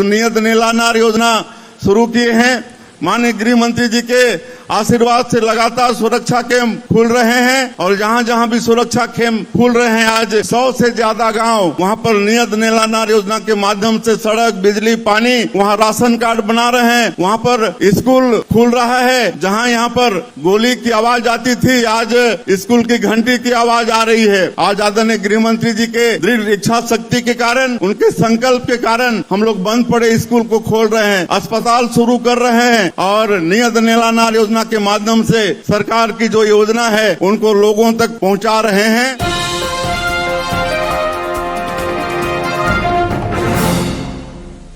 नियत नीलानार योजना शुरू किए हैं। माननीय गृह मंत्री जी के आशीर्वाद से लगातार सुरक्षा कैंप खुल रहे हैं और जहां जहां भी सुरक्षा कैंप खुल रहे हैं, आज 100 से ज्यादा गांव वहां पर नियत नीलानार योजना के माध्यम से सड़क, बिजली, पानी, वहां राशन कार्ड बना रहे हैं। वहां पर स्कूल खुल रहा है। जहां यहां पर गोली की आवाज आती थी, आज स्कूल की घंटी की आवाज आ रही है। आज आदरणीय गृह मंत्री जी के दृढ़ इच्छा शक्ति के कारण, उनके संकल्प के कारण हम लोग बंद पड़े स्कूल को खोल रहे हैं, अस्पताल शुरू कर रहे हैं और नियत नीलानार योजना के माध्यम से सरकार की जो योजना है उनको लोगों तक पहुंचा रहे हैं।